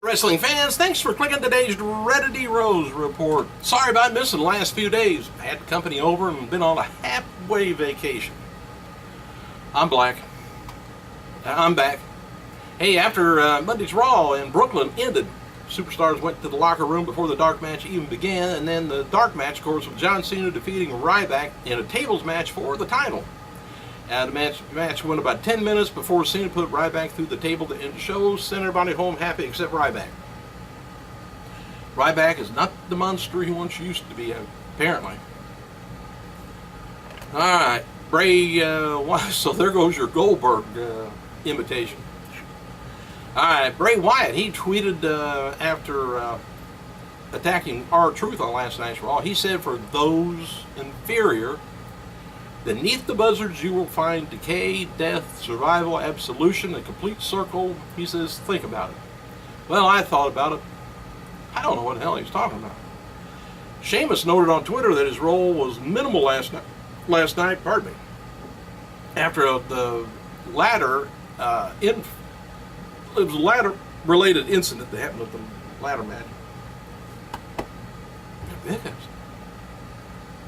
Wrestling fans, thanks for clicking today's Reddity Rose report. Sorry about missing the last few days. I had the company over and been on a halfway vacation. I'm back. Hey, after Monday's Raw in Brooklyn ended, superstars went to the locker room before the dark match even began, and then the dark match, of course, with John Cena defeating Ryback in a tables match for the title. The match went about 10 minutes before Cena put Ryback through the table to end the show. Sent everybody home happy except Ryback. Ryback is not the monster he once used to be, apparently. Alright, Bray, so there goes your Goldberg imitation. Alright, Bray Wyatt, he tweeted after attacking R-Truth on last night's Raw. He said, for those inferior, beneath the buzzards you will find decay, death, survival, absolution, a complete circle. He says, think about it. Well, I thought about it. I don't know what the hell he's talking about. Sheamus noted on Twitter that his role was minimal last night, pardon me, after the ladder, it was a ladder-related incident that happened at the ladder match.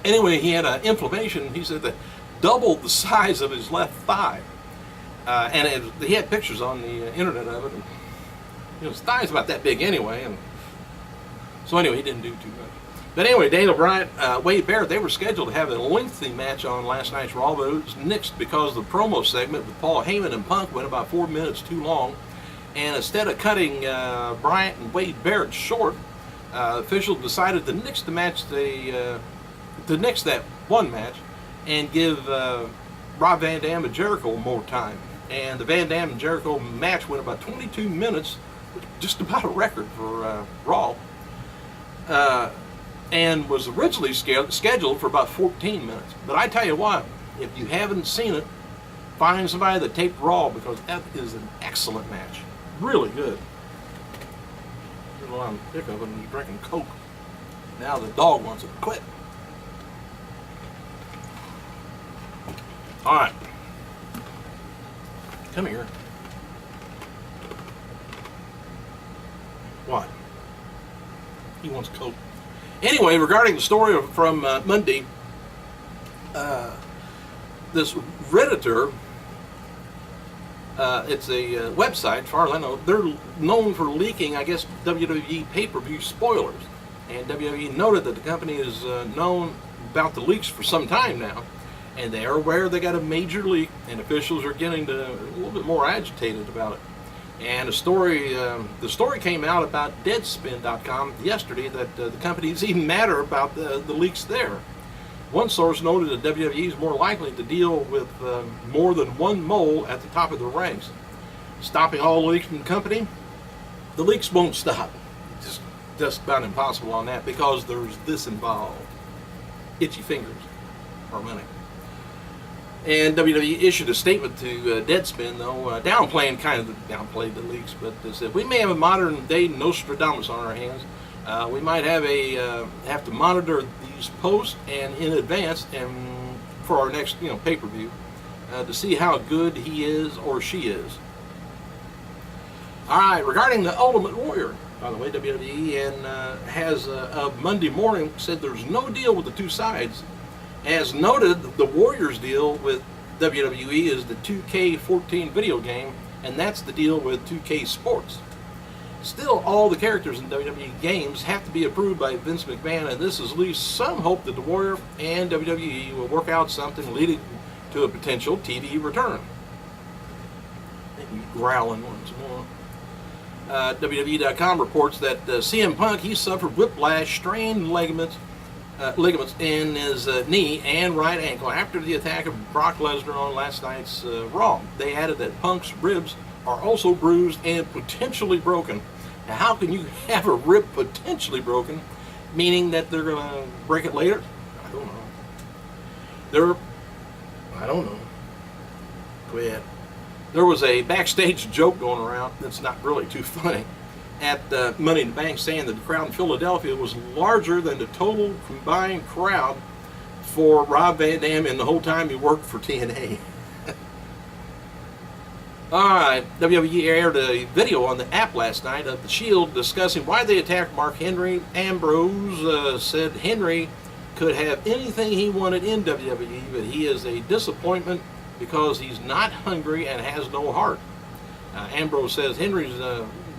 Anyway, he had an inflammation, he said, that doubled the size of his left thigh. And he had pictures on the internet of it. And, his thigh's about that big anyway. And so anyway, he didn't do too much. But anyway, Daniel Bryan, Wade Barrett, they were scheduled to have a lengthy match on last night's Raw, but it was nixed because the promo segment with Paul Heyman and Punk went about 4 minutes too long. And instead of cutting Bryant and Wade Barrett short, officials decided to nix the match. To nix that one match and give Rob Van Dam and Jericho more time. And the Van Dam and Jericho match went about 22 minutes, just about a record for Raw, and was originally scheduled for about 14 minutes. But I tell you what, if you haven't seen it, find somebody that taped Raw, because that is an excellent match. Really good. There's a lot of hiccup and he's drinking Coke. Now the dog wants it to quit. Alright. Come here. What? He wants Coke. Anyway, regarding the story from Monday, this Redditor, it's a website, as far as I know, they're known for leaking, I guess, WWE pay-per-view spoilers. And WWE noted that the company is known about the leaks for some time now. And they are aware they got a major leak, and officials are getting a little bit more agitated about it. And the story came out about Deadspin.com yesterday that the company is even madder about the leaks there. One source noted that WWE is more likely to deal with more than one mole at the top of the ranks. Stopping all leaks from the company, the leaks won't stop. It's just about impossible on that, because there's this involved. Itchy fingers or money. And WWE issued a statement to Deadspin, though, downplayed the leaks, but they said, we may have a modern-day Nostradamus on our hands. We might have to monitor these posts and in advance and for our next pay-per-view to see how good he is or she is. All right, regarding the Ultimate Warrior, by the way, WWE has Monday morning said there's no deal with the two sides. As noted, the Warriors deal with WWE is the 2K14 video game, and that's the deal with 2K Sports. Still, all the characters in WWE games have to be approved by Vince McMahon, and this is at least some hope that the Warrior and WWE will work out something leading to a potential TV return. Maybe growling once more. WWE.com reports that CM Punk, he suffered whiplash, strained ligaments in his knee and right ankle after the attack of Brock Lesnar on last night's Raw. They added that Punk's ribs are also bruised and potentially broken. Now, how can you have a rib potentially broken, meaning that they're going to break it later? I don't know. Quit. There was a backstage joke going around that's not really too funny at Money in the Bank, saying that the crowd in Philadelphia was larger than the total combined crowd for Rob Van Dam in the whole time he worked for TNA. Alright, WWE aired a video on the app last night of The Shield discussing why they attacked Mark Henry. Ambrose said Henry could have anything he wanted in WWE, but he is a disappointment because he's not hungry and has no heart. Ambrose says Henry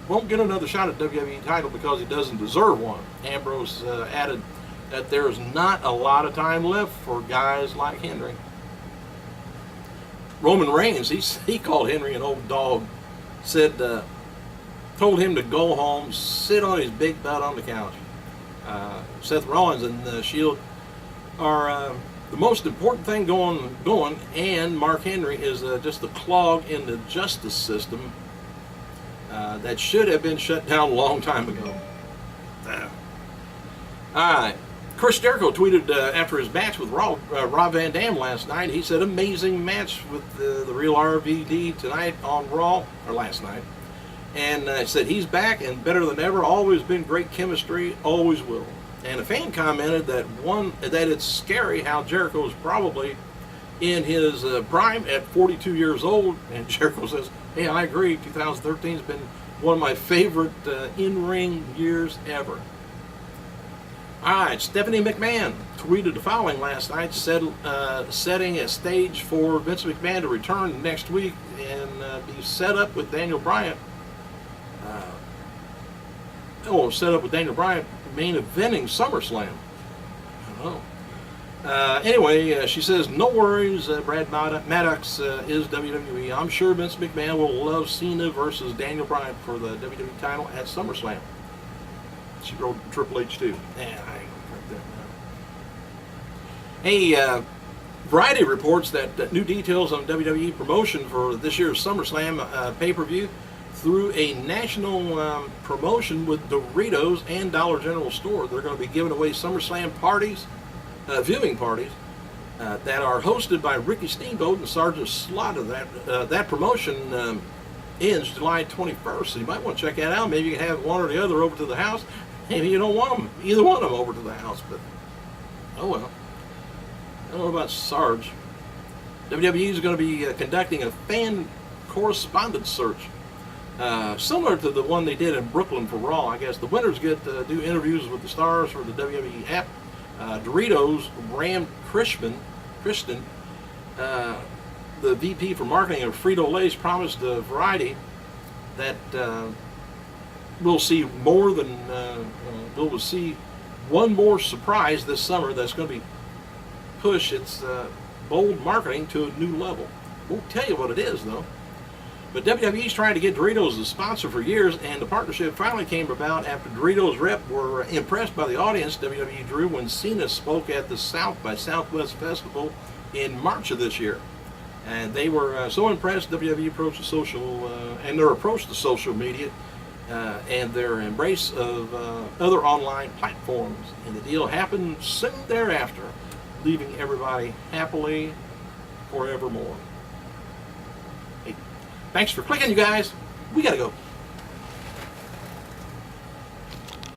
won't get another shot at WWE title because he doesn't deserve one. Ambrose added that there's not a lot of time left for guys like Henry. Roman Reigns, he called Henry an old dog, said, told him to go home, sit on his big butt on the couch. Seth Rollins and the Shield are the most important thing going, and Mark Henry is just a clog in the justice system that should have been shut down a long time ago. Alright. Chris Jericho tweeted after his match with Rob Van Dam last night. He said, amazing match with the real RVD tonight on Raw, or last night. And said he's back and better than ever. Always been great chemistry, always will. And a fan commented that it's scary how Jericho's probably in his prime at 42 years old. And Jericho says, hey, I agree. 2013 has been one of my favorite in-ring years ever. Alright, Stephanie McMahon tweeted the following last night, setting a stage for Vince McMahon to return next week and be set up with Daniel Bryan. Set up with Daniel Bryan main eventing SummerSlam. I don't know. Anyway, she says, no worries, Brad Maddox is WWE. I'm sure Vince McMahon will love Cena versus Daniel Bryan for the WWE title at SummerSlam. She wrote Triple H too. I ain't gonna print that now. Hey, Variety reports that new details on WWE promotion for this year's SummerSlam pay-per-view through a national promotion with Doritos and Dollar General store. They're going to be giving away SummerSlam parties, viewing parties, that are hosted by Ricky Steamboat and Sergeant Slaughter. That promotion ends July 21st, so you might want to check that out. Maybe you can have one or the other over to the house. Maybe you don't want them, either one of them over to the house, but oh well. I don't know about Sarge. WWE is going to be conducting a fan correspondence search, similar to the one they did in Brooklyn for Raw. I guess the winners get to do interviews with the stars for the WWE app. Doritos, Ram Krishnan, the VP for marketing of Frito-Lay's, promised Variety that we'll see more than we'll see one more surprise this summer that's going to be push its bold marketing to a new level. Won't tell you what it is though. But WWE's trying to get Doritos as a sponsor for years, and the partnership finally came about after Doritos rep were impressed by the audience WWE drew when Cena spoke at the South by Southwest Festival in March of this year. And they were so impressed, WWE approached the their approach to social media and their embrace of other online platforms. And the deal happened soon thereafter, leaving everybody happily forevermore. Hey, thanks for clicking, you guys. We gotta go.